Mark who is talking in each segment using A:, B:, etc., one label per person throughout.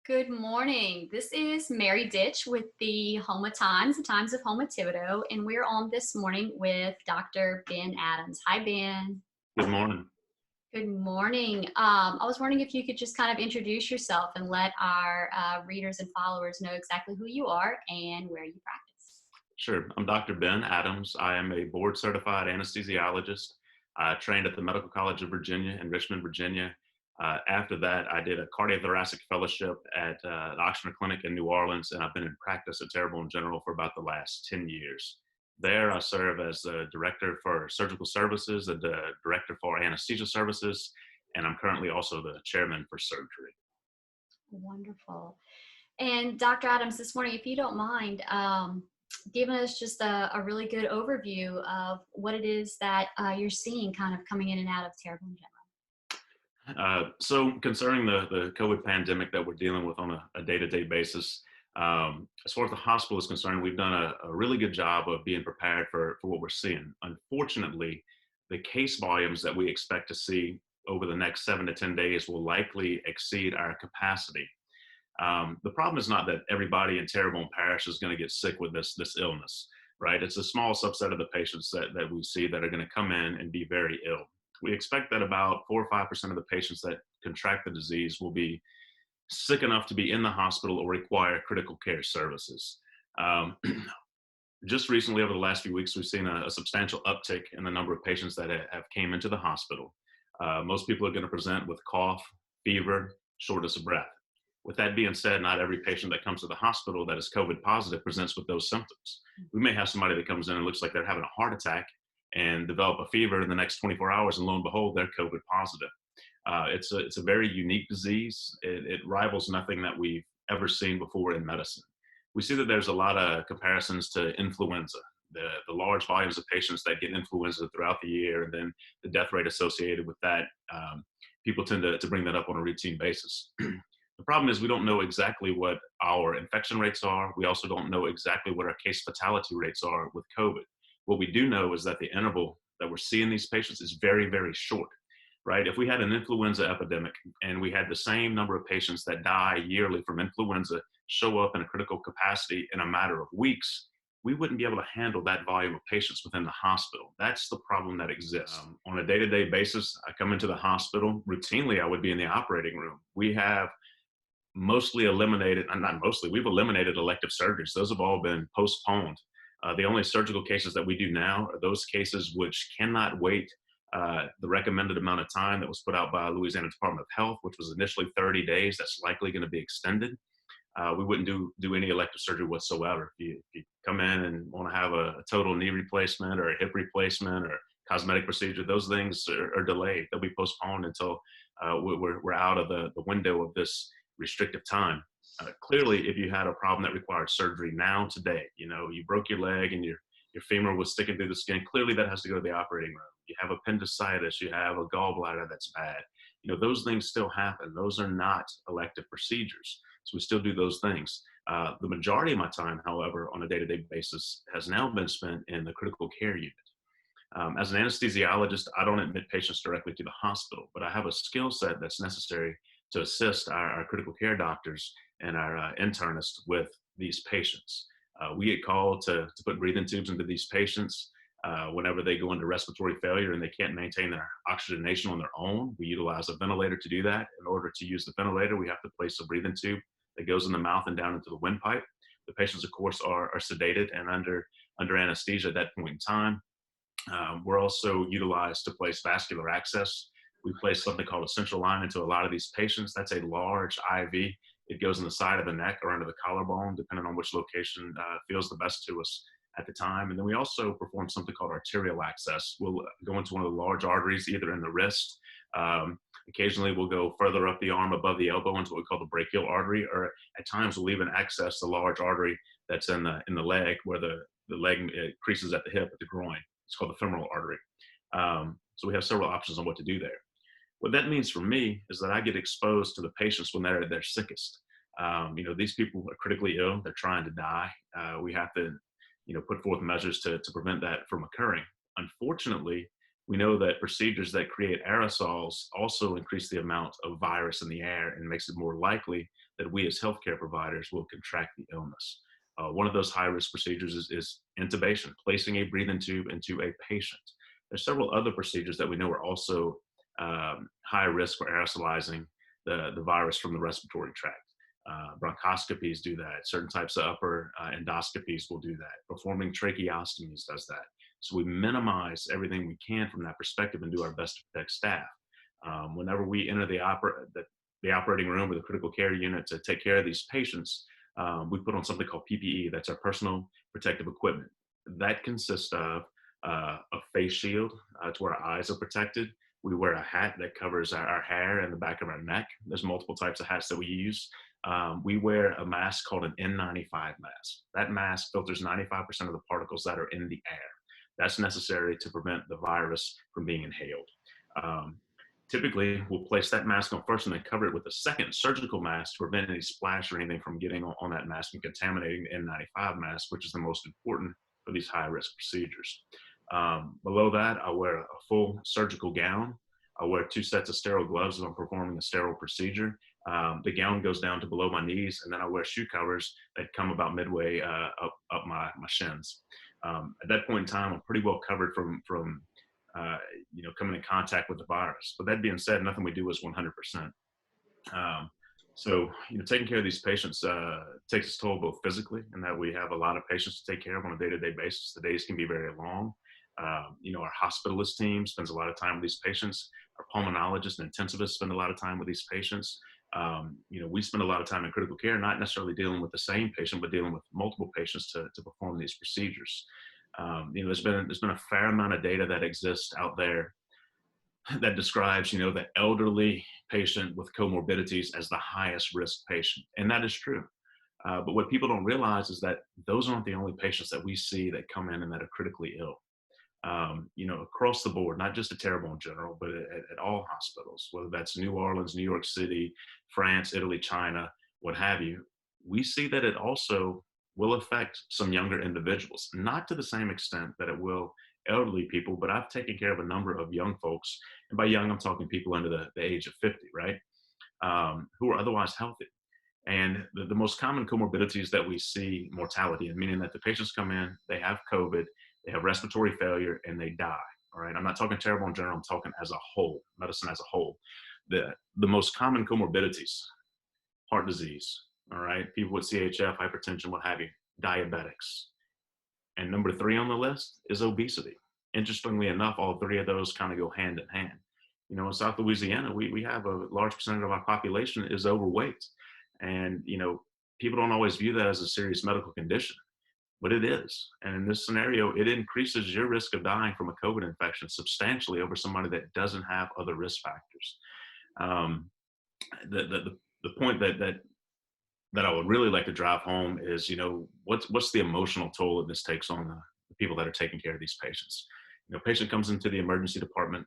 A: Good morning. This is Mary Ditch with the Homa Times, the Times of Homa Thibodeau, and we're on this morning with Dr. Ben Adams. Hi, Ben.
B: Good morning.
A: Good morning. I was wondering if you could just kind of introduce yourself and let our readers and followers know exactly who you are and where you practice.
B: Sure. I'm Dr. Ben Adams. I am a board certified anesthesiologist. I trained at the Medical College of Virginia in Richmond, Virginia. After that, I did a cardiothoracic fellowship at the Oxford Clinic in New Orleans, and I've been in practice at Terrebonne General for about the last 10 years. There, I serve as the director for surgical services, the director for anesthesia services, and I'm currently also the chairman for surgery.
A: Wonderful. And Dr. Adams, this morning, if you don't mind, giving us just a really good overview of what it is that you're seeing kind of coming in and out of Terrebonne General.
B: So concerning the COVID pandemic that we're dealing with on a day-to-day basis, as far as the hospital is concerned, we've done a really good job of being prepared for what we're seeing. Unfortunately, the case volumes that we expect to see over the next 7 to 10 days will likely exceed our capacity. The problem is not that everybody in Terrebonne Parish is going to get sick with this illness, right? It's a small subset of the patients that we see that are going to come in and be very ill. We expect that about 4 or 5% of the patients that contract the disease will be sick enough to be in the hospital or require critical care services. Um, just recently, over the last few weeks, we've seen a substantial uptick in the number of patients that have came into the hospital. Most people are going to present with cough, fever, shortness of breath. With that being said, not every patient that comes to the hospital that is COVID positive presents with those symptoms. We may have somebody that comes in and looks like they're having a heart attack and develop a fever in the next 24 hours, and lo and behold, they're COVID positive. It's a very unique disease. It rivals nothing that we've ever seen before in medicine. We see that there's a lot of comparisons to influenza, the large volumes of patients that get influenza throughout the year, and then the death rate associated with that. People tend to bring that up on a routine basis. The problem is we don't know exactly what our infection rates are. We also don't know exactly what our case fatality rates are with COVID. What we do know is that the interval that we're seeing these patients is very, very short, right? If we had an influenza epidemic and we had the same number of patients that die yearly from influenza show up in a critical capacity in a matter of weeks, we wouldn't be able to handle that volume of patients within the hospital. That's the problem that exists. On a day-to-day basis, I come into the hospital. Routinely, I would be in the operating room. We have mostly eliminated, not mostly, we've eliminated elective surgeries. Those have all been postponed. The only surgical cases that we do now are those cases which cannot wait the recommended amount of time that was put out by Louisiana Department of Health, which was initially 30 days. That's likely going to be extended. We wouldn't do any elective surgery whatsoever. If you come in and want to have a total knee replacement or a hip replacement or cosmetic procedure, those things are delayed. They'll be postponed until we're out of the window of this restrictive time. Clearly, if you had a problem that required surgery now today, you broke your leg and your femur was sticking through the skin, clearly that has to go to the operating room. You have appendicitis, you have a gallbladder that's bad. Those things still happen. Those are not elective procedures. So we still do those things. The majority of my time, however, on a day-to-day basis has now been spent in the critical care unit. As an anesthesiologist, I don't admit patients directly to the hospital, but I have a skill set that's necessary to assist our critical care doctors and our internists with these patients. We get called to put breathing tubes into these patients whenever they go into respiratory failure and they can't maintain their oxygenation on their own. We utilize a ventilator to do that. In order to use the ventilator, we have to place a breathing tube that goes in the mouth and down into the windpipe. The patients, of course, are sedated and under anesthesia at that point in time. We're also utilized to place vascular access. We place something called a central line into a lot of these patients. That's a large IV. It goes in the side of the neck or under the collarbone, depending on which location feels the best to us at the time. And then we also perform something called arterial access. We'll go into one of the large arteries, either in the wrist. Occasionally, we'll go further up the arm above the elbow into what we call the brachial artery, or at times we'll even access the large artery that's in the leg, where the leg creases at the hip, at the groin. It's called the femoral artery. So we have several options on what to do there. What that means for me is that I get exposed to the patients when they're at their sickest. These people are critically ill. They're trying to die. We have to, put forth measures to prevent that from occurring. Unfortunately, we know that procedures that create aerosols also increase the amount of virus in the air and makes it more likely that we as healthcare providers will contract the illness. One of those high-risk procedures is intubation, placing a breathing tube into a patient. There's several other procedures that we know are also high risk for aerosolizing the virus from the respiratory tract. Bronchoscopies do that. Certain types of upper endoscopies will do that. Performing tracheostomies does that. So we minimize everything we can from that perspective and do our best to protect staff. Whenever we enter the operating room or the critical care unit to take care of these patients, we put on something called PPE. That's our personal protective equipment. That consists of a face shield to where our eyes are protected. We wear a hat that covers our hair and the back of our neck. There's multiple types of hats that we use. We wear a mask called an N95 mask. That mask filters 95% of the particles that are in the air. That's necessary to prevent the virus from being inhaled. Typically, we'll place that mask on first and then cover it with a second surgical mask to prevent any splash or anything from getting on that mask and contaminating the N95 mask, which is the most important for these high-risk procedures. Below that, I wear a full surgical gown. I wear 2 sets of sterile gloves if I'm performing a sterile procedure. The gown goes down to below my knees, and then I wear shoe covers that come about midway up my shins. At that point in time, I'm pretty well covered from coming in contact with the virus. But that being said, nothing we do is 100%. So, taking care of these patients takes its toll both physically, in that we have a lot of patients to take care of on a day-to-day basis. The days can be very long. Our hospitalist team spends a lot of time with these patients. Our pulmonologists and intensivists spend a lot of time with these patients. We spend a lot of time in critical care, not necessarily dealing with the same patient, but dealing with multiple patients to perform these procedures. There's been a fair amount of data that exists out there that describes, the elderly patient with comorbidities as the highest risk patient. And that is true. But what people don't realize is that those aren't the only patients that we see that come in and that are critically ill. Across the board, not just at Terrebonne General, but at all hospitals, whether that's New Orleans, New York City, France, Italy, China, what have you, we see that it also will affect some younger individuals, not to the same extent that it will elderly people, but I've taken care of a number of young folks, and by young, I'm talking people under the age of 50, right, who are otherwise healthy. And the most common comorbidities that we see mortality in, meaning that the patients come in, they have COVID, they have respiratory failure, and they die. All right. I'm not talking Terrebonne General, I'm talking as a whole, medicine as a whole. The most common comorbidities, heart disease, all right, people with CHF, hypertension, what have you, diabetics. And number 3 on the list is obesity. Interestingly enough, all 3 of those kind of go hand in hand. In South Louisiana, we have a large percentage of our population is overweight. And, people don't always view that as a serious medical condition, but it is. And in this scenario, it increases your risk of dying from a COVID infection substantially over somebody that doesn't have other risk factors. The point that I would really like to drive home is, what's the emotional toll that this takes on the people that are taking care of these patients. Patient comes into the emergency department,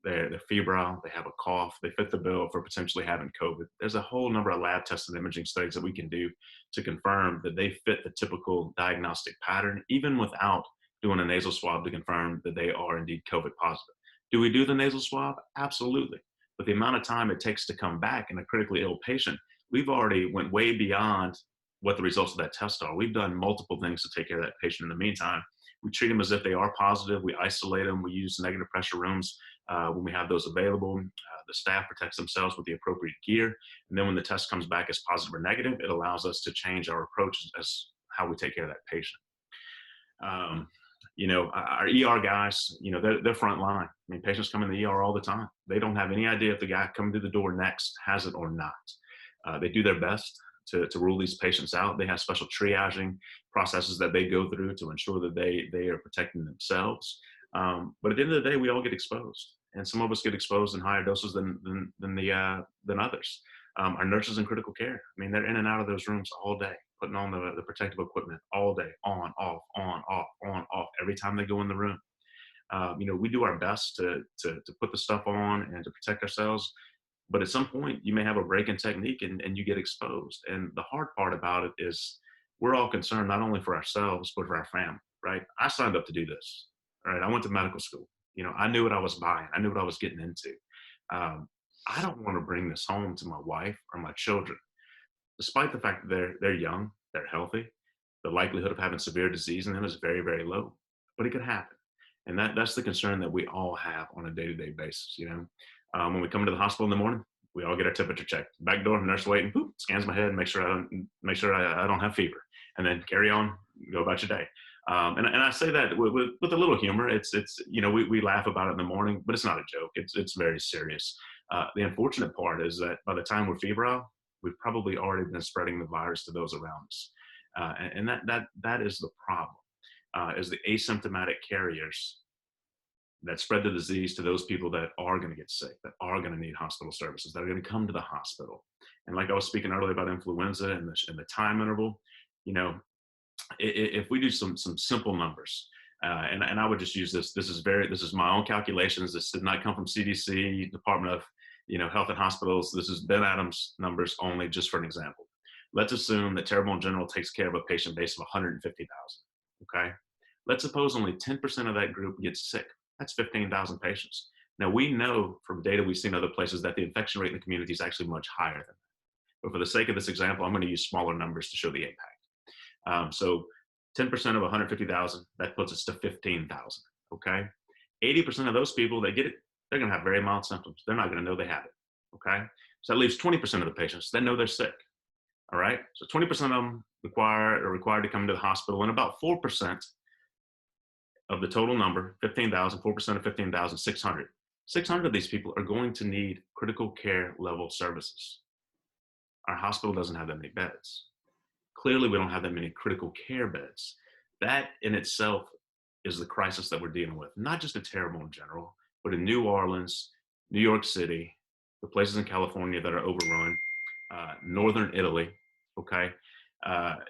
B: they're febrile, they have a cough, they fit the bill for potentially having COVID. There's a whole number of lab tested imaging studies that we can do to confirm that they fit the typical diagnostic pattern, even without doing a nasal swab to confirm that they are indeed COVID positive. Do we do the nasal swab? Absolutely. But the amount of time it takes to come back in a critically ill patient, we've already went way beyond what the results of that test are. We've done multiple things to take care of that patient in the meantime. We treat them as if they are positive. We isolate them. We use negative pressure rooms when we have those available. The staff protects themselves with the appropriate gear. And then when the test comes back as positive or negative, it allows us to change our approach as how we take care of that patient. Our ER guys, they're front line. I mean, patients come in the ER all the time. They don't have any idea if the guy coming through the door next has it or not. They do their best to rule these patients out. They have special triaging processes that they go through to ensure that they are protecting themselves. But at the end of the day, we all get exposed, and some of us get exposed in higher doses than others. Our nurses in critical care, I mean, they're in and out of those rooms all day, putting on the protective equipment all day, on, off, on, off, on, off, every time they go in the room. We do our best to put the stuff on and to protect ourselves. But at some point, you may have a break in technique and you get exposed. And the hard part about it is we're all concerned not only for ourselves, but for our family, right? I signed up to do this, right? I went to medical school. I knew what I was buying. I knew what I was getting into. I don't want to bring this home to my wife or my children. despite the fact that they're young, they're healthy, the likelihood of having severe disease in them is very, very low, but it could happen. And that's the concern that we all have on a day-to-day basis. When we come into the hospital in the morning, we all get our temperature checked. Back door, nurse waiting, boop, scans my head, make sure I don't have fever, and then carry on, go about your day. And I say that with a little humor. It's we laugh about it in the morning, but it's not a joke. It's very serious. The unfortunate part is that by the time we're febrile, we've probably already been spreading the virus to those around us, and that is the problem. Is the asymptomatic carriers that spread the disease to those people that are going to get sick, that are going to need hospital services, that are going to come to the hospital. And like I was speaking earlier about influenza and the time interval, you know, if we do some simple numbers, and I would just use this. This is my own calculations. This did not come from CDC, Department of Health and Hospitals. This is Ben Adams numbers only, just for an example. Let's assume that Terrebonne General takes care of a patient base of 150,000. Okay, let's suppose only 10% of that group gets sick. That's 15,000 patients. Now we know from data we've seen in other places that the infection rate in the community is actually much higher than that. But for the sake of this example, I'm going to use smaller numbers to show the impact. So 10% of 150,000, that puts us to 15,000. Okay, 80% of those people that get it, they're going to have very mild symptoms. They're not going to know they have it. Okay, so that leaves 20% of the patients that know they're sick. All right, so 20% of them are required to come to the hospital, and about 4% of the total number, 15,000, 4% of 15,000, 600. 600 of these people are going to need critical care level services. Our hospital doesn't have that many beds. Clearly, we don't have that many critical care beds. That in itself is the crisis that we're dealing with, not just in Terrebonne General, but in New Orleans, New York City, the places in California that are overrun, Northern Italy, okay,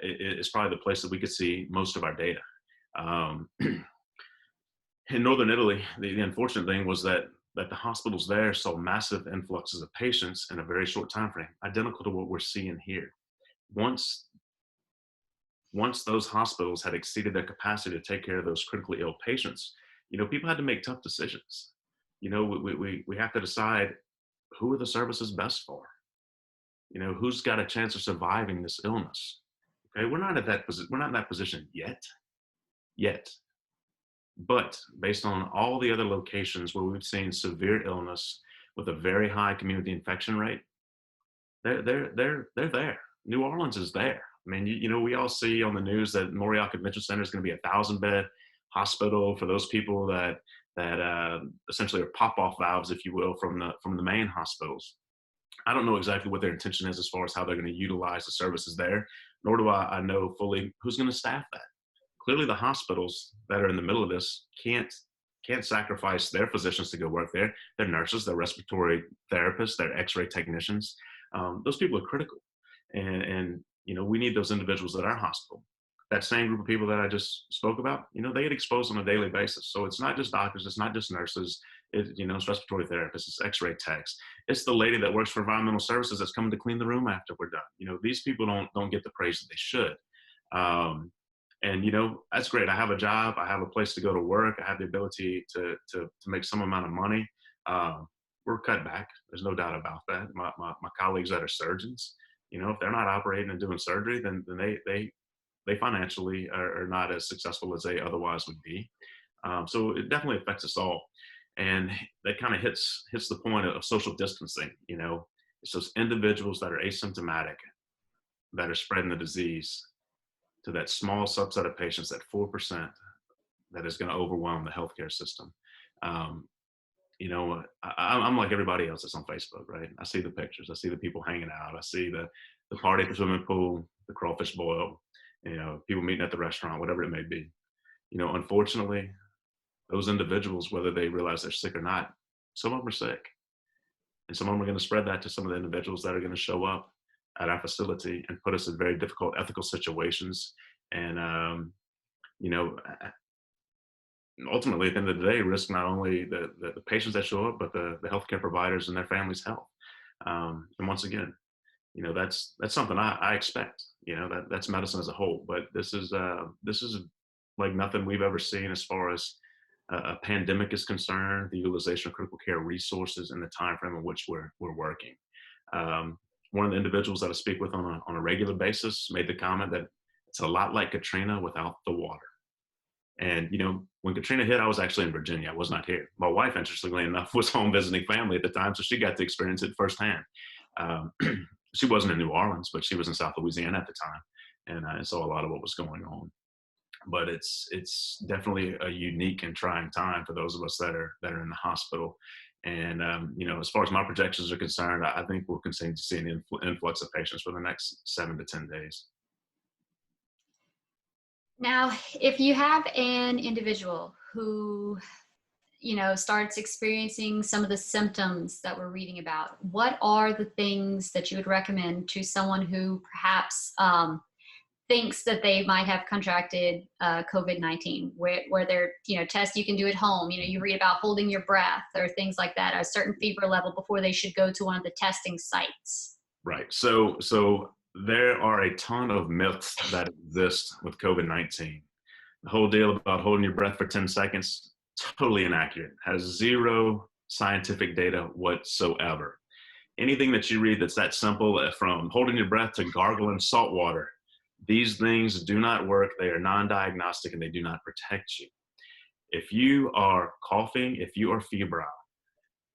B: is probably the place that we could see most of our data. In Northern Italy, the unfortunate thing was that the hospitals there saw massive influxes of patients in a very short time frame, identical to what we're seeing here. Once those hospitals had exceeded their capacity to take care of those critically ill patients, people had to make tough decisions. We have to decide who are the services best for. Who's got a chance of surviving this illness. Okay, we're not in that position yet. But based on all the other locations where we've seen severe illness with a very high community infection rate, they're there. New Orleans is there. I mean, we all see on the news that Morial Convention Center is going to be 1,000-bed hospital for those people that essentially are pop-off valves, if you will, from the main hospitals. I don't know exactly what their intention is as far as how they're going to utilize the services there, nor do I know fully who's going to staff that. Clearly, the hospitals that are in the middle of this can't sacrifice their physicians to go work there. Their nurses, their respiratory therapists, their X-ray technicians. Those people are critical, and we need those individuals at our hospital. That same group of people that I just spoke about, they get exposed on a daily basis. So it's not just doctors, it's not just nurses, it's respiratory therapists, it's X-ray techs, it's the lady that works for environmental services that's coming to clean the room after we're done. These people don't get the praise that they should. And that's great. I have a job, I have a place to go to work, I have the ability to make some amount of money. We're cut back. There's no doubt about that. My colleagues that are surgeons, if they're not operating and doing surgery, then they financially are not as successful as they otherwise would be. So it definitely affects us all. And that kind of hits the point of social distancing. It's those individuals that are asymptomatic that are spreading the disease to that small subset of patients, that 4% that is going to overwhelm the healthcare system. I'm like everybody else that's on Facebook, right? I see the pictures, I see the people hanging out, I see the party at the swimming pool, the crawfish boil, people meeting at the restaurant, whatever it may be. Unfortunately, those individuals, whether they realize they're sick or not, some of them are sick. And some of them are going to spread that to some of the individuals that are going to show up at our facility and put us in very difficult ethical situations. And, ultimately, at the end of the day, risk not only the patients that show up, but the healthcare providers and their families' health. And once again, that's something I expect. That's medicine as a whole. But this is like nothing we've ever seen as far as a pandemic is concerned. The utilization of critical care resources and the time frame in which we're working. one of the individuals that I speak with on a regular basis made the comment that it's a lot like Katrina without the water. And, when Katrina hit, I was actually in Virginia. I was not here. My wife, interestingly enough, was home visiting family at the time, so she got to experience it firsthand. Um, she wasn't in New Orleans, but she was in South Louisiana at the time, and I saw a lot of what was going on. But it's definitely a unique and trying time for those of us that are in the hospital. And as far as my projections are concerned, I think we'll continue to see an influx of patients for the next 7 to 10 days.
A: Now, if you have an individual who, starts experiencing some of the symptoms that we're reading about, what are the things that you would recommend to someone who perhaps thinks that they might have contracted COVID-19, where they're, tests you can do at home, you read about holding your breath or things like that, a certain fever level before they should go to one of the testing sites?
B: Right. So there are a ton of myths that exist with COVID-19. The whole deal about holding your breath for 10 seconds, totally inaccurate, has zero scientific data whatsoever. Anything that you read that's that simple, from holding your breath to gargling salt water, these things do not work. They are non-diagnostic and they do not protect you. If you are coughing, if you are febrile,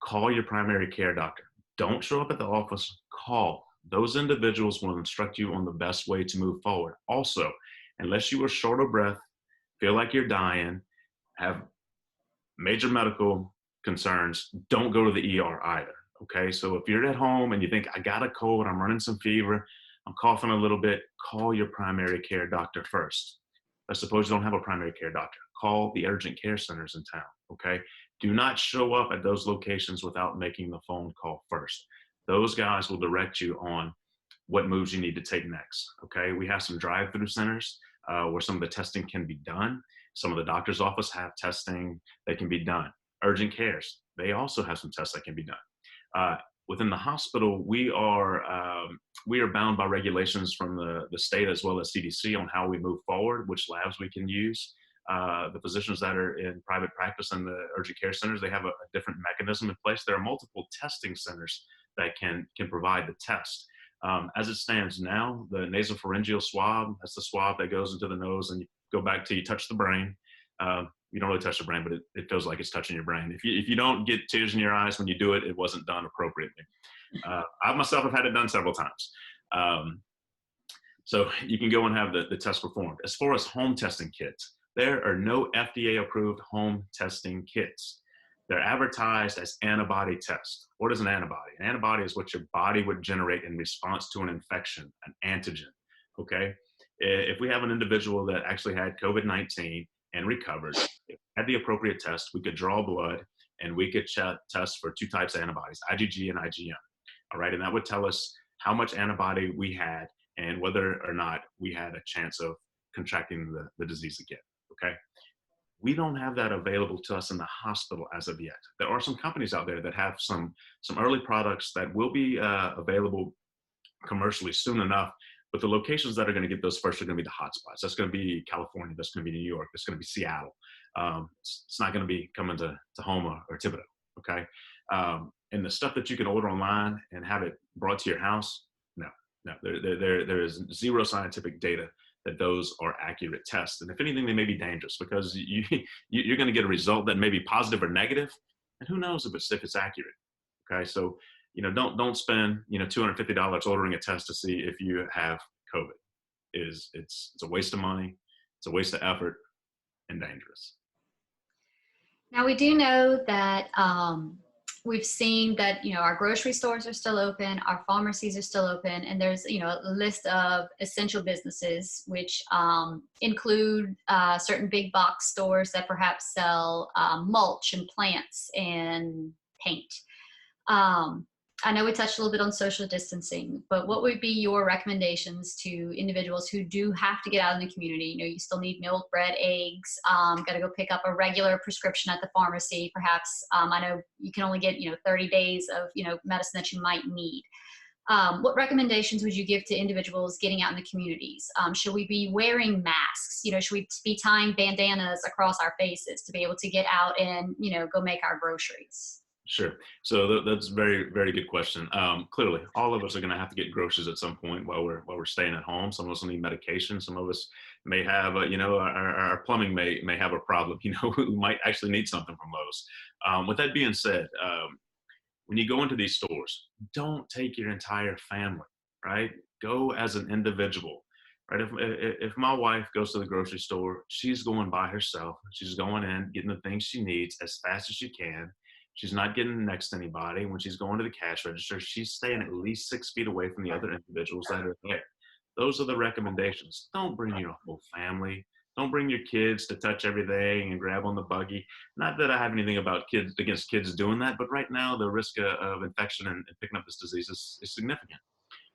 B: call your primary care doctor. Don't show up at the office, call. Those individuals will instruct you on the best way to move forward. Also, unless you are short of breath, feel like you're dying, have major medical concerns, don't go to the ER either. Okay, so if you're at home and you think, I got a cold, I'm running some fever, I'm coughing a little bit, call your primary care doctor first. I suppose you don't have a primary care doctor. Call the urgent care centers in town, okay? Do not show up at those locations without making the phone call first. Those guys will direct you on what moves you need to take next, okay? We have some drive-through centers where some of the testing can be done. Some of the doctor's office have testing that can be done. Urgent cares, they also have some tests that can be done. Within the hospital, we are bound by regulations from the state as well as CDC on how we move forward, which labs we can use. The physicians that are in private practice and the urgent care centers, they have a different mechanism in place. There are multiple testing centers that can provide the test. As it stands now, the nasopharyngeal swab, that's the swab that goes into the nose and you go back till you touch the brain. You don't really touch the brain, but it feels like it's touching your brain. If you don't get tears in your eyes when you do it, it wasn't done appropriately. I myself have had it done several times. So you can go and have the test performed. As far as home testing kits, there are no FDA-approved home testing kits. They're advertised as antibody tests. What is an antibody? An antibody is what your body would generate in response to an infection, an antigen, okay? If we have an individual that actually had COVID-19 and recovered, had the appropriate test, we could draw blood and we could test for two types of antibodies, IgG and IgM, all right? And that would tell us how much antibody we had and whether or not we had a chance of contracting the disease again, okay? We don't have that available to us in the hospital as of yet. There are some companies out there that have some early products that will be available commercially soon enough, but the locations that are going to get those first are going to be the hotspots. That's going to be California, that's going to be New York, that's going to be Seattle. It's not going to be coming to Houma or Thibodeau, okay? And the stuff that you can order online and have it brought to your house, no. There is zero scientific data that those are accurate tests. And if anything, they may be dangerous because you're going to get a result that may be positive or negative, and who knows if it's accurate. Okay, so don't spend $250 ordering a test to see if you have COVID. It's a waste of money, it's a waste of effort, and dangerous.
A: Now we do know that we've seen that our grocery stores are still open, our pharmacies are still open, and there's a list of essential businesses which include certain big box stores that perhaps sell mulch and plants and paint. I know we touched a little bit on social distancing, but what would be your recommendations to individuals who do have to get out in the community? You still need milk, bread, eggs, got to go pick up a regular prescription at the pharmacy. Perhaps, I know you can only get, 30 days of, medicine that you might need. What recommendations would you give to individuals getting out in the communities? Should we be wearing masks? Should we be tying bandanas across our faces to be able to get out and, go make our groceries?
B: Sure. So that's very, very good question. Clearly, all of us are going to have to get groceries at some point while we're staying at home. Some of us will need medication. Some of us may have, our plumbing may have a problem. We might actually need something from those. With that being said, when you go into these stores, don't take your entire family, right? Go as an individual, right? If my wife goes to the grocery store, she's going by herself. She's going in, getting the things she needs as fast as she can. She's not getting next to anybody. When she's going to the cash register, she's staying at least 6 feet away from the other individuals that are there. Those are the recommendations. Don't bring your whole family. Don't bring your kids to touch everything and grab on the buggy. Not that I have anything about kids against kids doing that, but right now the risk of infection and picking up this disease is significant.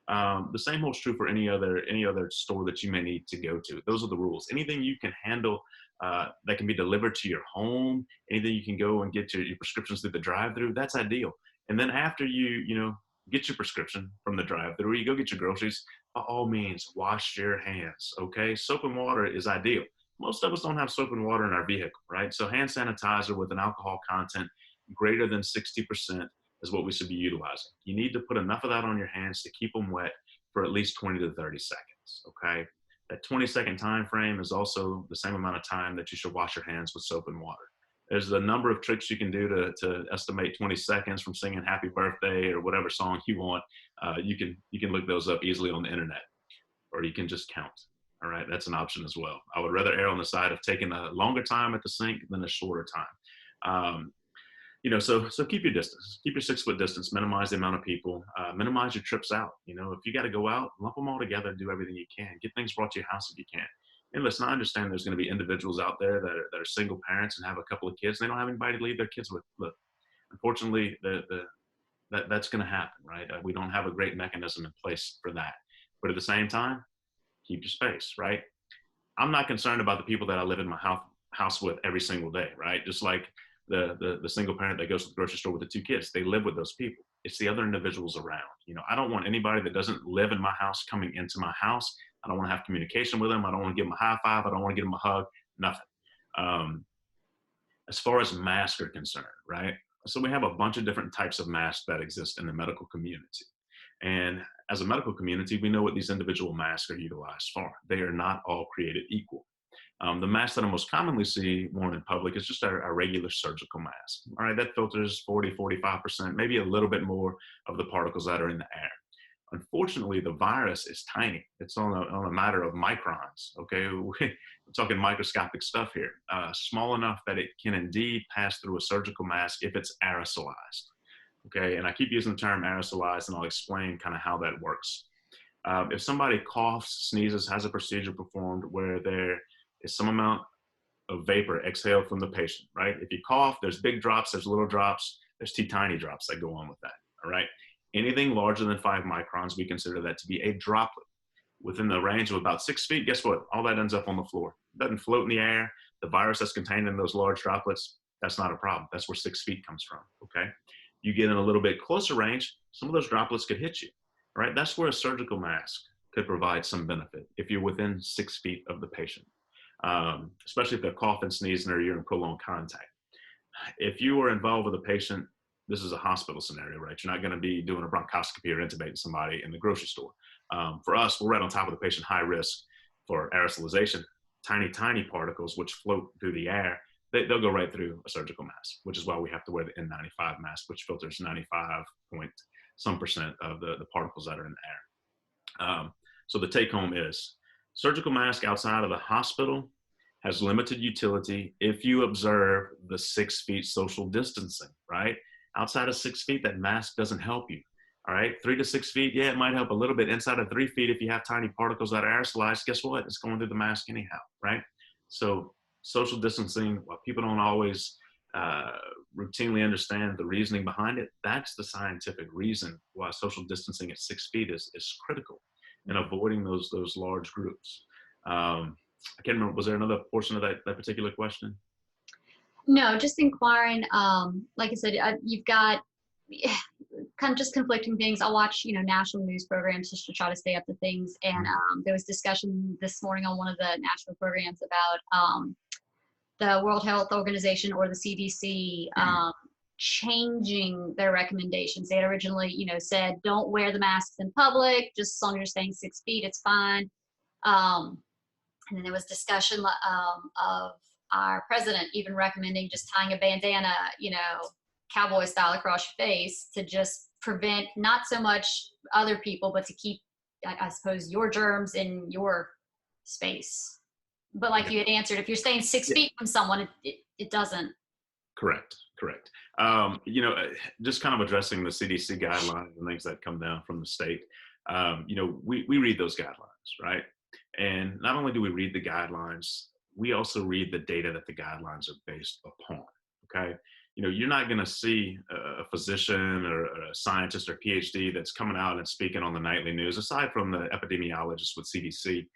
B: The same holds true for any other store that you may need to go to. Those are the rules. Anything you can handle that can be delivered to your home, anything you can go and get your prescriptions through the drive-through, that's ideal. And then after you get your prescription from the drive-through, you go get your groceries, by all means, wash your hands, okay? Soap and water is ideal. Most of us don't have soap and water in our vehicle, right? So hand sanitizer with an alcohol content greater than 60% is what we should be utilizing. You need to put enough of that on your hands to keep them wet for at least 20 to 30 seconds, okay? That 20-second time frame is also the same amount of time that you should wash your hands with soap and water. There's a number of tricks you can do to estimate 20 seconds from singing happy birthday or whatever song you want. You can look those up easily on the internet, or you can just count. All right, that's an option as well. I would rather err on the side of taking a longer time at the sink than a shorter time. So keep your distance, keep your 6 foot distance, minimize the amount of people, minimize your trips out. If you got to go out, lump them all together, do everything you can, get things brought to your house if you can. And listen, I understand there's going to be individuals out there that are single parents and have a couple of kids. And they don't have anybody to leave their kids with. Look, unfortunately, that's going to happen, right? We don't have a great mechanism in place for that. But at the same time, keep your space, right? I'm not concerned about the people that I live in my house with every single day, right? Just like the single parent that goes to the grocery store with the 2 kids, they live with those people. It's the other individuals around. I don't want anybody that doesn't live in my house coming into my house. I don't want to have communication with them. I don't want to give them a high five. I don't want to give them a hug, nothing. As far as masks are concerned, right? So we have a bunch of different types of masks that exist in the medical community. And as a medical community, we know what these individual masks are utilized for. They are not all created equal. The mask that I most commonly see worn in public is just our regular surgical mask. All right, that filters 40, 45%, maybe a little bit more of the particles that are in the air. Unfortunately, the virus is tiny. It's on a matter of microns, okay? We're talking microscopic stuff here. Small enough that it can indeed pass through a surgical mask if it's aerosolized, okay? And I keep using the term aerosolized, and I'll explain kind of how that works. If somebody coughs, sneezes, has a procedure performed where there is some amount of vapor exhaled from the patient, right? If you cough, there's big drops, there's little drops, there's tiny drops that go on with that, all right? Anything larger than 5 microns, we consider that to be a droplet. Within the range of about 6 feet, guess what? All that ends up on the floor. It doesn't float in the air. The virus that's contained in those large droplets, that's not a problem. That's where 6 feet comes from, okay? You get in a little bit closer range, some of those droplets could hit you, all right? That's where a surgical mask could provide some benefit if you're within 6 feet of the patient, especially if they're coughing, sneezing, or you're in prolonged contact. If you are involved with a patient, this is a hospital scenario, right? You're not going to be doing a bronchoscopy or intubating somebody in the grocery store. For us, we're right on top of the patient, high risk for aerosolization. Tiny particles which float through the air, they'll go right through a surgical mask, which is why we have to wear the N95 mask, which filters 95 point some percent of the particles that are in the air. So the take home is surgical mask outside of the hospital has limited utility if you observe the 6 feet social distancing, right? Outside of 6 feet, that mask doesn't help you. All right, 3 to 6 feet, yeah, it might help a little bit. Inside of 3 feet, if you have tiny particles that are aerosolized, guess what? It's going through the mask anyhow, right? So social distancing, while people don't always routinely understand the reasoning behind it, that's the scientific reason why social distancing at 6 feet is critical in avoiding those large groups. I can't remember, was there another portion of that particular question?
A: No, just inquiring. Like I said, you've got kind of just conflicting things. I watch, national news programs just to try to stay up to things. And there was discussion this morning on one of the national programs about the World Health Organization or the CDC changing their recommendations. They had originally, said don't wear the masks in public, just as long as you're staying 6 feet, it's fine. Um, and then there was discussion of our president even recommending just tying a bandana, cowboy style across your face to just prevent not so much other people, but to keep, I suppose, your germs in your space. But like you had answered, if you're staying 6 feet from someone, it doesn't.
B: Correct. Just kind of addressing the CDC guidelines and things that come down from the state. We read those guidelines, right? And not only do we read the guidelines, we also read the data that the guidelines are based upon. Okay. You're not going to see a physician or a scientist or PhD that's coming out and speaking on the nightly news, aside from the epidemiologists with CDC.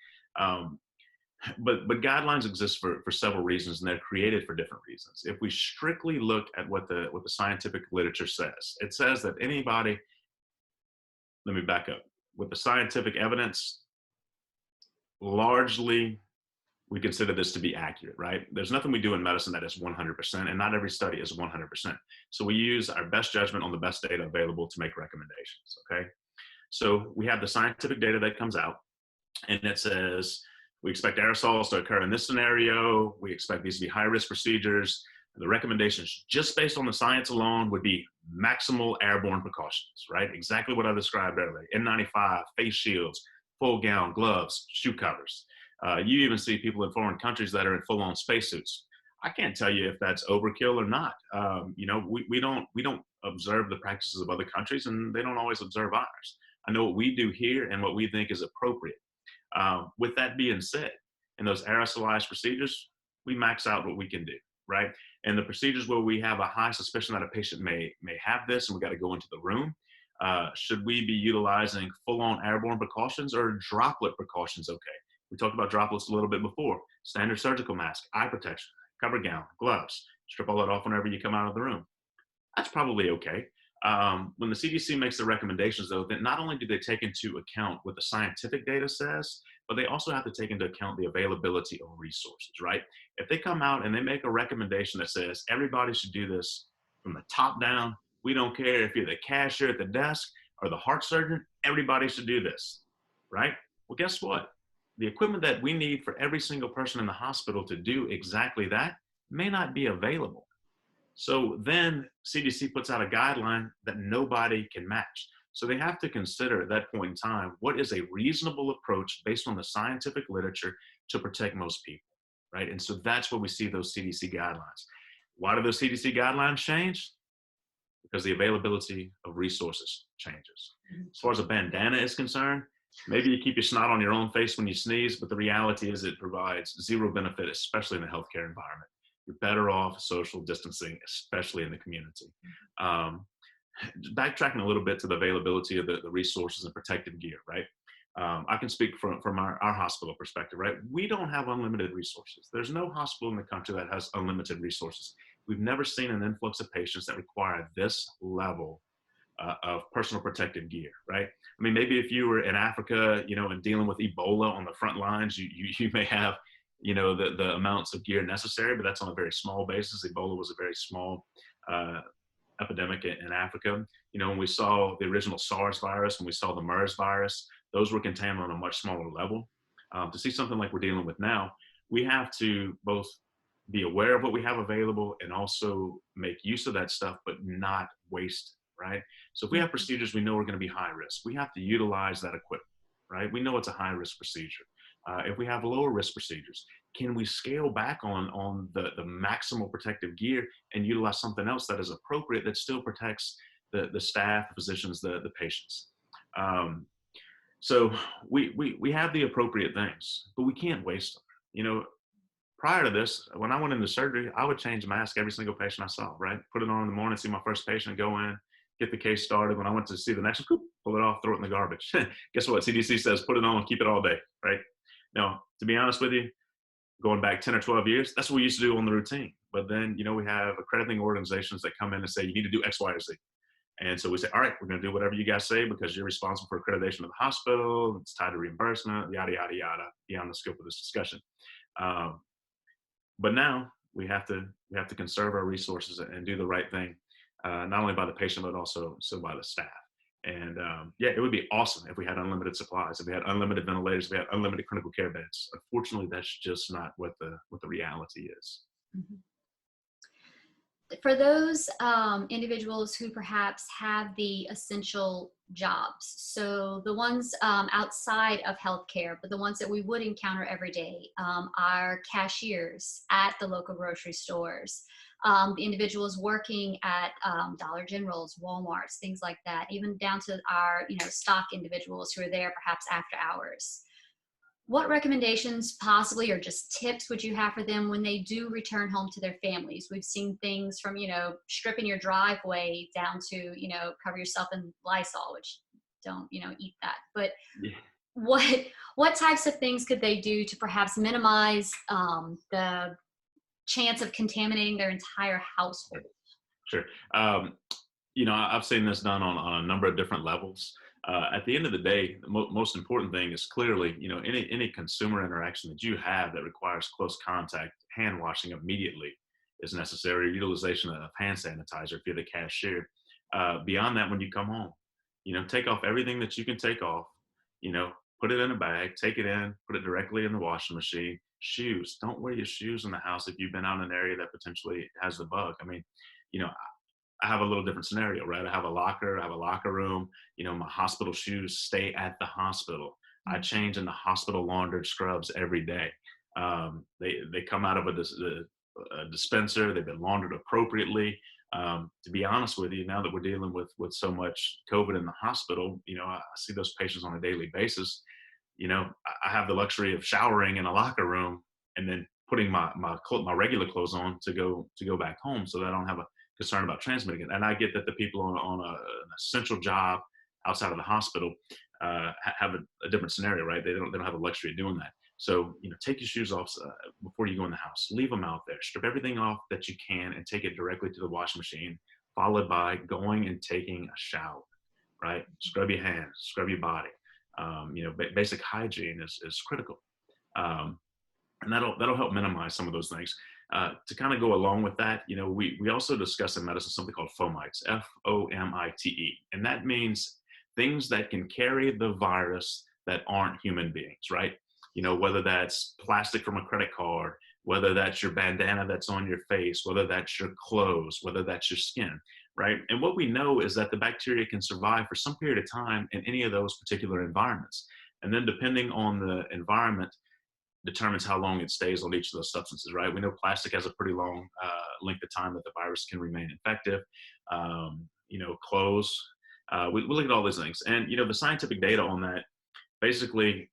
B: But guidelines exist for several reasons, and they're created for different reasons. If we strictly look at what the scientific literature says, it says that anybody, let me back up, with the scientific evidence, largely we consider this to be accurate, right? There's nothing we do in medicine that is 100%, and not every study is 100%. So we use our best judgment on the best data available to make recommendations, okay? So we have the scientific data that comes out, and it says, we expect aerosols to occur in this scenario. We expect these to be high-risk procedures. And the recommendations, just based on the science alone, would be maximal airborne precautions, right? Exactly what I described earlier. N95, face shields, full gown, gloves, shoe covers. You even see people in foreign countries that are in full-on spacesuits. I can't tell you if that's overkill or not. We don't observe the practices of other countries, and they don't always observe ours. I know what we do here and what we think is appropriate. With that being said, in those aerosolized procedures, we max out what we can do, right? And the procedures where we have a high suspicion that a patient may have this, and we got to go into the room, should we be utilizing full-on airborne precautions or droplet precautions? Okay, we talked about droplets a little bit before. Standard surgical mask, eye protection, cover gown, gloves, strip all that off whenever you come out of the room. That's probably okay. When the CDC makes their recommendations, though, then not only do they take into account what the scientific data says, but they also have to take into account the availability of resources, right? If they come out and they make a recommendation that says everybody should do this from the top down, we don't care if you're the cashier at the desk or the heart surgeon, everybody should do this, right? Well, guess what? The equipment that we need for every single person in the hospital to do exactly that may not be available. So then CDC puts out a guideline that nobody can match. So they have to consider at that point in time, what is a reasonable approach based on the scientific literature to protect most people, right? And so that's where we see those CDC guidelines. Why do those CDC guidelines change? Because the availability of resources changes. As far as a bandana is concerned, maybe you keep your snot on your own face when you sneeze, but the reality is it provides zero benefit, especially in the healthcare environment. You're better off social distancing, especially in the community. Backtracking a little bit to the availability of the resources and protective gear, right? I can speak from our hospital perspective, right? We don't have unlimited resources. There's no hospital in the country that has unlimited resources. We've never seen an influx of patients that require this level of personal protective gear, right? I mean, maybe if you were in Africa, and dealing with Ebola on the front lines, you may have, the amounts of gear necessary, but that's on a very small basis. Ebola was a very small epidemic in Africa. When we saw the original SARS virus, when we saw the MERS virus, those were contained on a much smaller level. To see something like we're dealing with now, we have to both be aware of what we have available and also make use of that stuff, but not waste, right? So if we have procedures we know are going to be high risk, we have to utilize that equipment, right? We know it's a high risk procedure. If we have lower risk procedures, can we scale back on the maximal protective gear and utilize something else that is appropriate that still protects the staff, the physicians, the patients? So we have the appropriate things, but we can't waste them. Prior to this, when I went into surgery, I would change a mask every single patient I saw, right? Put it on in the morning, see my first patient, go in, get the case started. When I went to see the next one, pull it off, throw it in the garbage. Guess what? CDC says, put it on, keep it all day, right? Now, to be honest with you, going back 10 or 12 years, that's what we used to do on the routine. But then, we have accrediting organizations that come in and say, you need to do X, Y, or Z. And so we say, all right, we're going to do whatever you guys say because you're responsible for accreditation of the hospital. It's tied to reimbursement, yada, yada, yada, beyond the scope of this discussion. But now we have to conserve our resources and do the right thing. not only by the patient, but also by the staff. And yeah, it would be awesome if we had unlimited supplies, if we had unlimited ventilators, if we had unlimited critical care beds. Unfortunately, that's just not what the reality is.
A: Mhm. For those individuals who perhaps have the essential jobs, so the ones outside of healthcare, but the ones that we would encounter every day, our cashiers at the local grocery stores, the individuals working at Dollar Generals, Walmarts, things like that, even down to our stock individuals who are there perhaps after hours. What recommendations possibly or just tips would you have for them when they do return home to their families? We've seen things from, stripping your driveway down to, cover yourself in Lysol, which don't, eat that. But
B: Yeah.
A: what types of things could they do to perhaps minimize the chance of contaminating their entire household?
B: Sure. Um, I've seen this done on a number of different levels. At the end of the day, the most important thing is clearly, any consumer interaction that you have that requires close contact, hand washing immediately is necessary. Utilization of hand sanitizer if you're the cashier. Beyond that, when you come home, take off everything that you can take off. You know, put it in a bag, take it in, put it directly in the washing machine. Shoes. Don't wear your shoes in the house if you've been out in an area that potentially has the bug. I mean, you know, I have a little different scenario, right? I have a locker room. My hospital shoes stay at the hospital. I
A: Mm.
B: change in the hospital laundered scrubs every day. They come out of a dispenser. They've been laundered appropriately. To be honest with you, now that we're dealing with so much COVID in the hospital, I see those patients on a daily basis. I have the luxury of showering in a locker room and then putting my regular clothes on to go back home, so that I don't have a concern about transmitting it. And I get that the people on an essential job outside of the hospital have a different scenario, right? They don't have the luxury of doing that. So take your shoes off before you go in the house. Leave them out there. Strip everything off that you can and take it directly to the washing machine, followed by going and taking a shower. Right? Scrub your hands, scrub your body. Basic hygiene is critical, and that'll help minimize some of those things. To kind of go along with that, we also discuss in medicine something called fomites, FOMITE, and that means things that can carry the virus that aren't human beings, right? Whether that's plastic from a credit card, whether that's your bandana that's on your face, whether that's your clothes, whether that's your skin, right? And what we know is that the bacteria can survive for some period of time in any of those particular environments. And then depending on the environment, determines how long it stays on each of those substances, right? We know plastic has a pretty long length of time that the virus can remain infective. Clothes, we look at all these things. And, the scientific data on that, basically,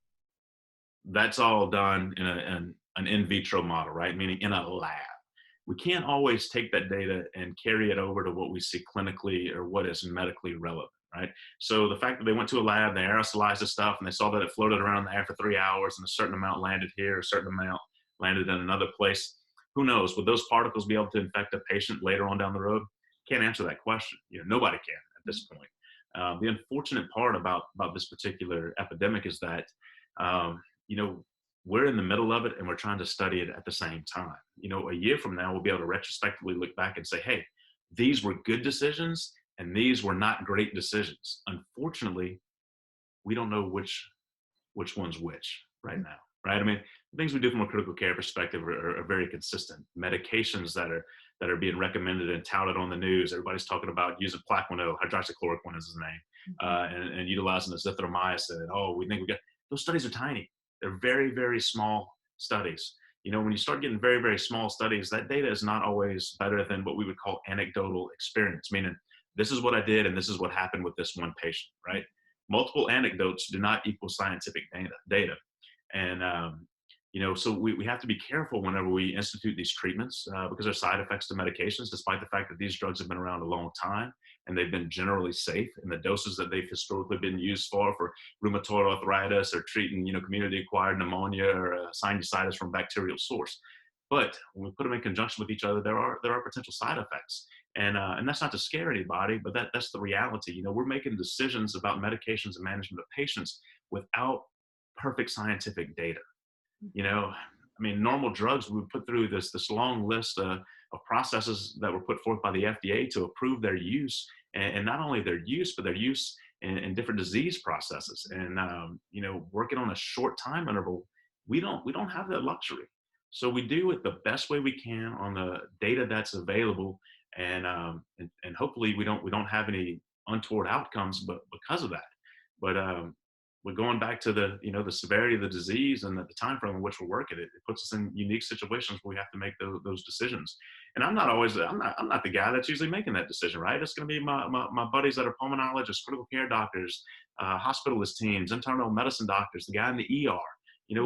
B: that's all done in an in vitro model, right? Meaning in a lab. We can't always take that data and carry it over to what we see clinically or what is medically relevant, right? So the fact that they went to a lab, they aerosolized the stuff, and they saw that it floated around in the air for 3 hours, and a certain amount landed here, a certain amount landed in another place. Who knows? Would those particles be able to infect a patient later on down the road? Can't answer that question. Nobody can at this point. The unfortunate part about this particular epidemic is that, we're in the middle of it and we're trying to study it at the same time. A year from now, we'll be able to retrospectively look back and say, hey, these were good decisions and these were not great decisions. Unfortunately, we don't know which one's which right now, right? I mean, the things we do from a critical care perspective are very consistent. Medications that are being recommended and touted on the news. Everybody's talking about using Plaquenil, hydroxychloroquine is his name, and utilizing azithromycin. Oh, we think we got those studies are tiny. They're very, very small studies. When you start getting very, very small studies, that data is not always better than what we would call anecdotal experience, meaning this is what I did and this is what happened with this one patient, right? Multiple anecdotes do not equal scientific data. And, so we have to be careful whenever we institute these treatments because there are side effects to medications, despite the fact that these drugs have been around a long time and they've been generally safe in the doses that they've historically been used for rheumatoid arthritis or treating, community-acquired pneumonia or sinusitis from a bacterial source. But when we put them in conjunction with each other, there are potential side effects. And that's not to scare anybody, but that's the reality. We're making decisions about medications and management of patients without perfect scientific data. I mean, normal drugs, we put through this long list of processes that were put forth by the FDA to approve their use, and not only their use, but their use in different disease processes. And working on a short time interval, we don't have that luxury. So we do it the best way we can on the data that's available, and hopefully we don't have any untoward outcomes, but because of that. But we're going back to the severity of the disease and the time frame in which we're working. It puts us in unique situations where we have to make those decisions. And I'm not the guy that's usually making that decision, right? It's going to be my buddies that are pulmonologists, critical care doctors, hospitalist teams, internal medicine doctors, the guy in the ER.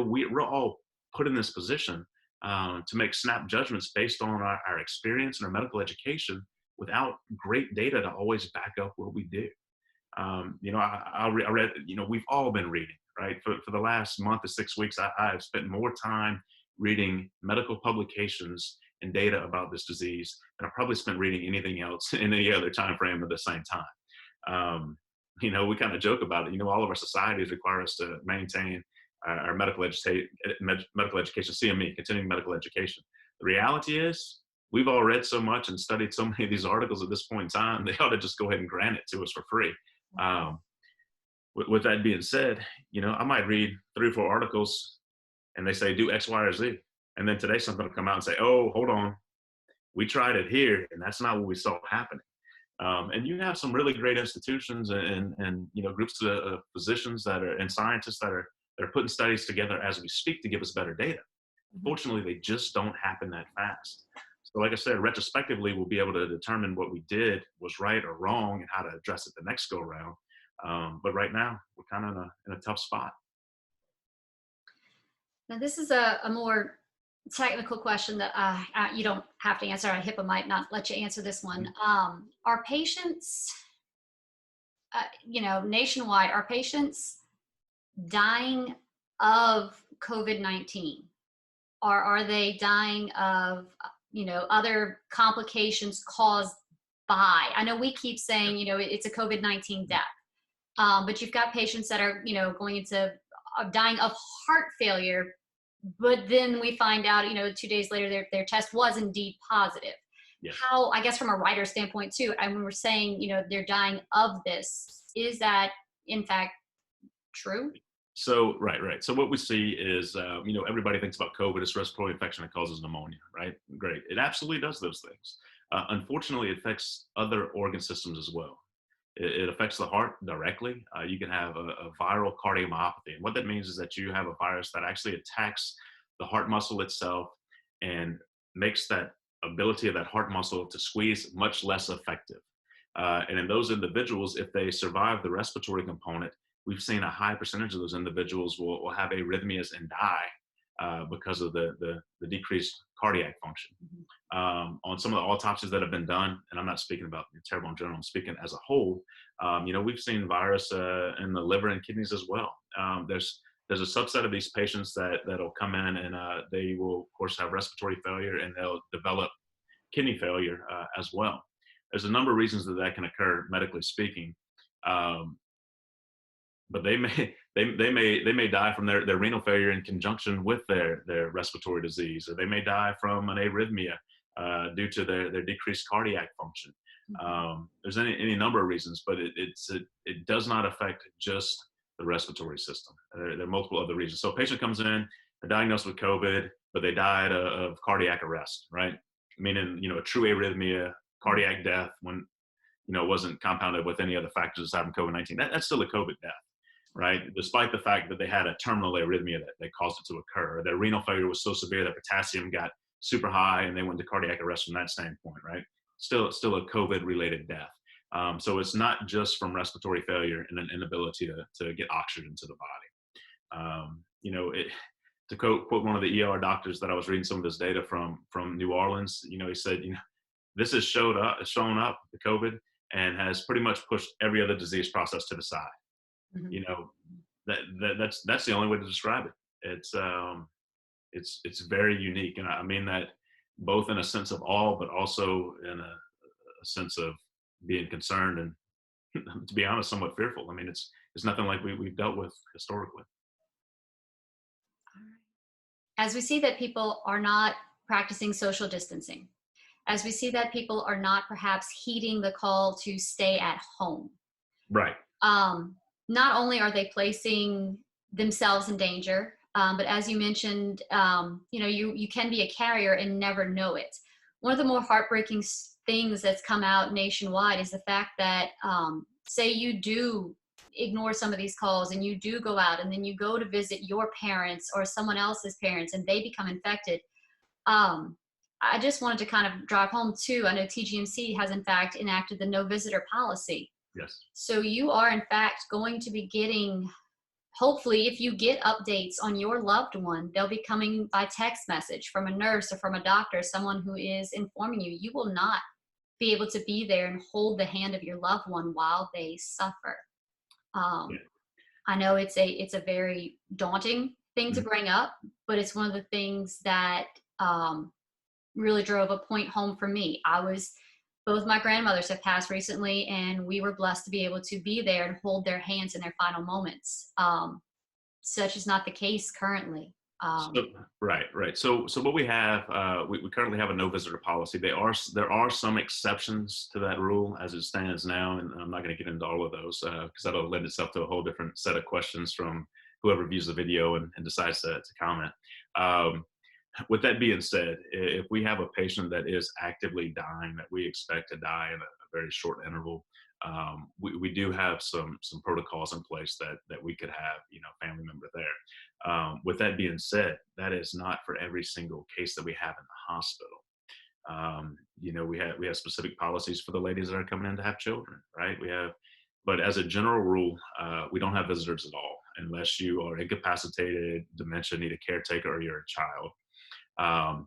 B: We're all put in this position to make snap judgments based on our experience and our medical education, without great data to always back up what we do. I read, we've all been reading, right? For the last month to 6 weeks, I have spent more time reading medical publications and data about this disease than I probably spent reading anything else in any other time frame at the same time. We kind of joke about it. All of our societies require us to maintain our medical education, CME, continuing medical education. The reality is, we've all read so much and studied so many of these articles at this point in time, they ought to just go ahead and grant it to us for free. With that being said, I might read 3 or 4 articles and they say do X, Y, or Z. And then today something will come out and say, oh, hold on, we tried it here and that's not what we saw happening. And you have some really great institutions and groups of physicians and scientists that are putting studies together as we speak to give us better data. Unfortunately, they just don't happen that fast. So like I said, retrospectively, we'll be able to determine what we did was right or wrong and how to address it the next go around. But right now, we're kind of in a tough spot.
A: Now, this is a more technical question that you don't have to answer. HIPAA might not let you answer this one. Are patients, nationwide, are patients dying of COVID-19? Or are they dying of other complications caused by? I know we keep saying, it's a COVID-19 death, but you've got patients that are, going into dying of heart failure, but then we find out, 2 days later, their test was indeed positive.
B: Yes.
A: How, I guess from a writer standpoint too, and when we're saying, they're dying of this, is that in fact true?
B: So, right. So what we see is, everybody thinks about COVID as respiratory infection that causes pneumonia, right? Great. It absolutely does those things. Unfortunately, it affects other organ systems as well. It affects the heart directly. You can have a viral cardiomyopathy. And what that means is that you have a virus that actually attacks the heart muscle itself and makes that ability of that heart muscle to squeeze much less effective. And in those individuals, if they survive the respiratory component, we've seen a high percentage of those individuals will have arrhythmias and die because of the decreased cardiac function. On some of the autopsies that have been done, and I'm not speaking about Terrebonne General, I'm speaking as a whole, we've seen virus in the liver and kidneys as well. There's a subset of these patients that'll come in and they will, of course, have respiratory failure and they'll develop kidney failure as well. There's a number of reasons that can occur medically speaking. But they may die from their renal failure in conjunction with their respiratory disease, or they may die from an arrhythmia due to their decreased cardiac function. There's any number of reasons, but it does not affect just the respiratory system. There are multiple other reasons. So a patient comes in, they're diagnosed with COVID, but they died of cardiac arrest, right? Meaning, a true arrhythmia, cardiac death, when it wasn't compounded with any other factors aside from COVID-19. That's still a COVID death. Right? Despite the fact that they had a terminal arrhythmia that caused it to occur. Their renal failure was so severe that potassium got super high and they went to cardiac arrest from that standpoint, right? Still a COVID-related death. So it's not just from respiratory failure and an inability to get oxygen to the body. To quote one of the ER doctors that I was reading some of his data from New Orleans, he said, this has shown up, the COVID, and has pretty much pushed every other disease process to the side. That's the only way to describe it. It's very unique, and I mean that both in a sense of awe, but also in a sense of being concerned and, to be honest, somewhat fearful. I mean, it's nothing like we've dealt with historically.
A: As we see that people are not practicing social distancing, as we see that people are not perhaps heeding the call to stay at home.
B: Right.
A: Um, Not only are they placing themselves in danger, but as you mentioned, you can be a carrier and never know it. One of the more heartbreaking things that's come out nationwide is the fact that, say you do ignore some of these calls and you do go out and then you go to visit your parents or someone else's parents and they become infected. um, I just wanted to kind of drive home too. I know TGMC has in fact enacted the no visitor policy.
B: Yes.
A: So you are in fact going to be getting, hopefully, if you get updates on your loved one, they'll be coming by text message from a nurse or from a doctor, someone who is informing you. You will not be able to be there and hold the hand of your loved one while they suffer.
B: Yeah.
A: Um, I know it's a very daunting thing to
B: Mhm.
A: bring up, but it's one of the things that really drove a point home for me. Both my grandmothers have passed recently, and we were blessed to be able to be there and hold their hands in their final moments. Such is not the case currently.
B: So, right, right. So what we have, we currently have a no visitor policy. There are some exceptions to that rule as it stands now, and I'm not going to get into all of those because that'll lend itself to a whole different set of questions from whoever views the video and decides to comment. Um, with that being said, if we have a patient that is actively dying, that we expect to die in a very short interval, we do have some protocols in place that we could have, family member there. With that being said, that is not for every single case that we have in the hospital. We have specific policies for the ladies that are coming in to have children, right? But as a general rule, we don't have visitors at all unless you are incapacitated, dementia, need a caretaker, or you're a child. Um,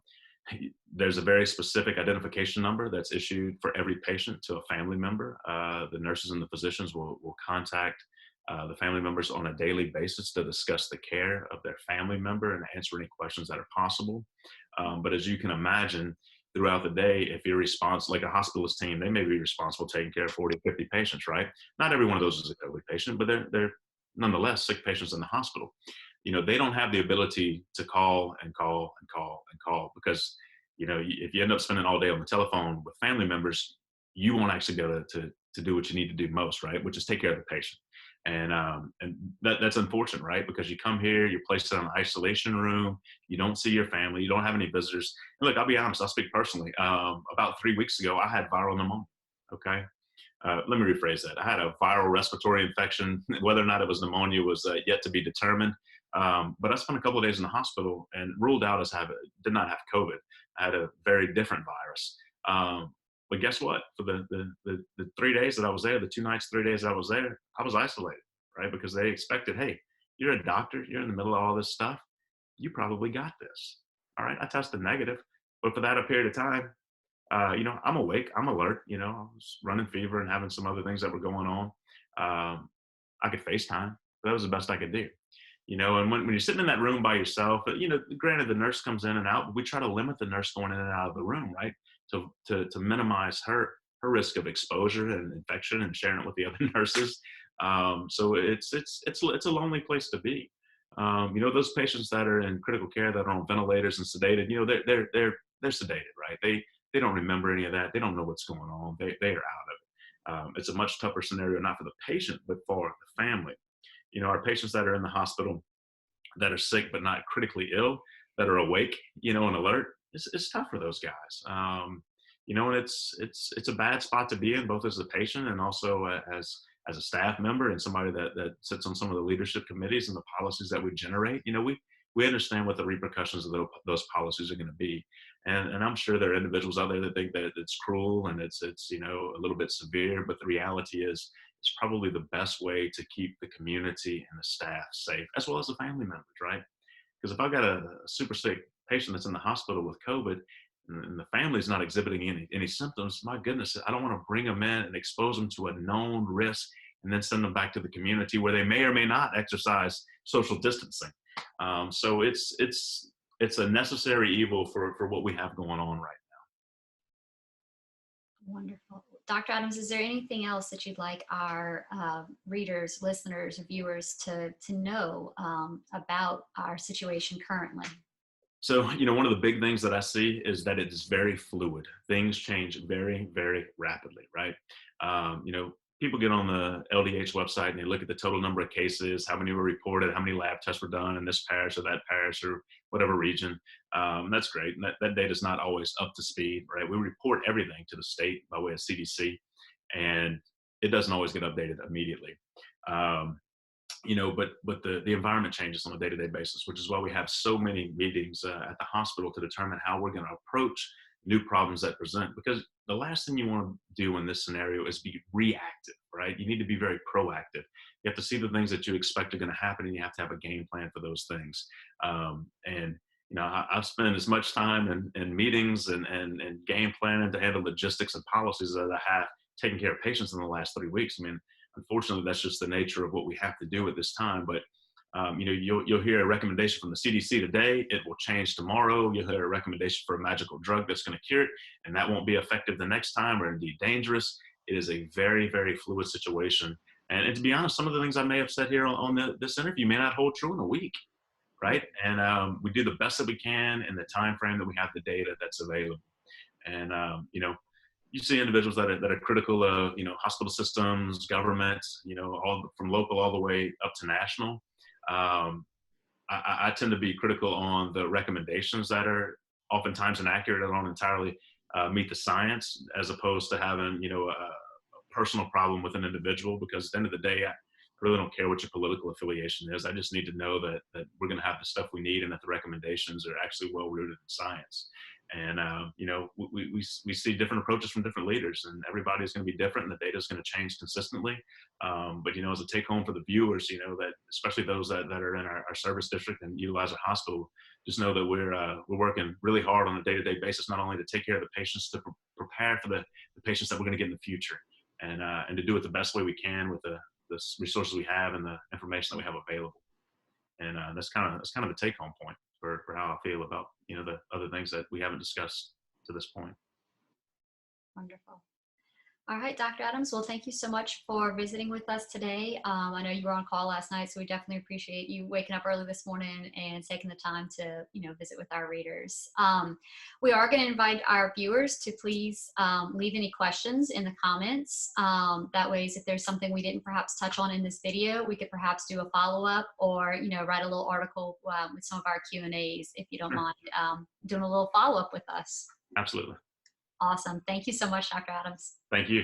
B: there's a very specific identification number that's issued for every patient to a family member. The nurses and the physicians will contact the family members on a daily basis to discuss the care of their family member and answer any questions that are possible. But as you can imagine, throughout the day, if you're responsible, like a hospitalist team, they may be responsible taking care of 40, 50 patients, right? Not every one of those is a COVID patient, but they're nonetheless sick patients in the hospital. They don't have the ability to call and call and call and call because, if you end up spending all day on the telephone with family members, you won't actually be able to do what you need to do most, right? Which is take care of the patient. And that's unfortunate, right? Because you come here, you're placed in an isolation room, you don't see your family, you don't have any visitors. And look, I'll be honest, I'll speak personally. About 3 weeks ago, I had viral pneumonia. Okay. Let me rephrase that. I had a viral respiratory infection. Whether or not it was pneumonia was yet to be determined. But I spent a couple of days in the hospital and ruled out as did not have COVID. I had a very different virus. But guess what? For the 3 days that I was there, the 2 nights, 3 days that I was there, I was isolated, right? Because they expected, hey, you're a doctor, you're in the middle of all this stuff, you probably got this. All right, I tested negative, but for that period of time, I'm awake, I'm alert. I was running fever and having some other things that were going on. I could FaceTime. But that was the best I could do. And when you're sitting in that room by yourself, granted the nurse comes in and out, but we try to limit the nurse going in and out of the room, right? To minimize her risk of exposure and infection and sharing it with the other nurses. So it's a lonely place to be. Those patients that are in critical care that are on ventilators and sedated, they're sedated, right? They don't remember any of that. They don't know what's going on. They are out of it. It's a much tougher scenario, not for the patient, but for the family. Our patients that are in the hospital that are sick but not critically ill, that are awake, and alert, it's tough for those guys. And it's a bad spot to be in, both as a patient and also as a staff member and somebody that sits on some of the leadership committees and the policies that we generate. We understand what the repercussions of those policies are going to be. And I'm sure there are individuals out there that think that it's cruel and it's a little bit severe, but the reality is it's probably the best way to keep the community and the staff safe, as well as the family members, right? Because if I've got a super sick patient that's in the hospital with COVID and the family's not exhibiting any symptoms, my goodness, I don't want to bring them in and expose them to a known risk and then send them back to the community where they may or may not exercise social distancing. So it's a necessary evil for what we have going on right
A: Wonderful. Dr. Adams, is there anything else that you'd like our readers, listeners, viewers to know about our situation currently?
B: So, one of the big things that I see is that it is very fluid. Things change very, very rapidly, right? People get on the LDH website and they look at the total number of cases, how many were reported, how many lab tests were done in this parish or that parish or whatever region. That's great. And that data is not always up to speed, right? We report everything to the state by way of CDC, and it doesn't always get updated immediately. Um, but the environment changes on a day-to-day basis, which is why we have so many meetings at the hospital to determine how we're going to approach new problems that present, because the last thing you want to do in this scenario is be reactive, right? You need to be very proactive. You have to see the things that you expect are going to happen, and you have to have a game plan for those things. And I've spent as much time in meetings and game planning to handle logistics and policies as I have taking care of patients in the last 3 weeks. I mean, unfortunately, that's just the nature of what we have to do at this time. But you'll hear a recommendation from the CDC today. It will change tomorrow. You'll hear a recommendation for a magical drug that's going to cure it, and that won't be effective the next time, or indeed dangerous. It is a very, very fluid situation. And to be honest, some of the things I may have said here on this interview may not hold true in a week, right? And we do the best that we can in the time frame that we have the data that's available. And you see individuals that are critical of hospital systems, government, all from local all the way up to national. I tend to be critical on the recommendations that are oftentimes inaccurate and don't entirely meet the science, as opposed to having a personal problem with an individual. Because at the end of the day, I really don't care what your political affiliation is. I just need to know that we're going to have the stuff we need, and that the recommendations are actually well rooted in science. And we see different approaches from different leaders, and everybody's going to be different, and the data is going to change consistently. But as a take home for the viewers, that especially those that are in our service district and utilize our hospital, just know that we're working really hard on a day-to-day basis, not only to take care of the patients, to prepare for the patients that we're going to get in the future, and to do it the best way we can with the resources we have and the information that we have available. And that's kind of the take home point for how I feel about the other things that we haven't discussed to this point.
A: Wonderful. All right, Dr. Adams. Well, thank you so much for visiting with us today. I know you were on call last night, so we definitely appreciate you waking up early this morning and taking the time to, visit with our readers. We are going to invite our viewers to please leave any questions in the comments. That way, if there's something we didn't perhaps touch on in this video, we could perhaps do a follow-up, or, write a little article with some of our Q&As, if you don't mind doing a little follow-up with us.
B: Absolutely.
A: Awesome. Thank you so much, Dr. Adams.
B: Thank you.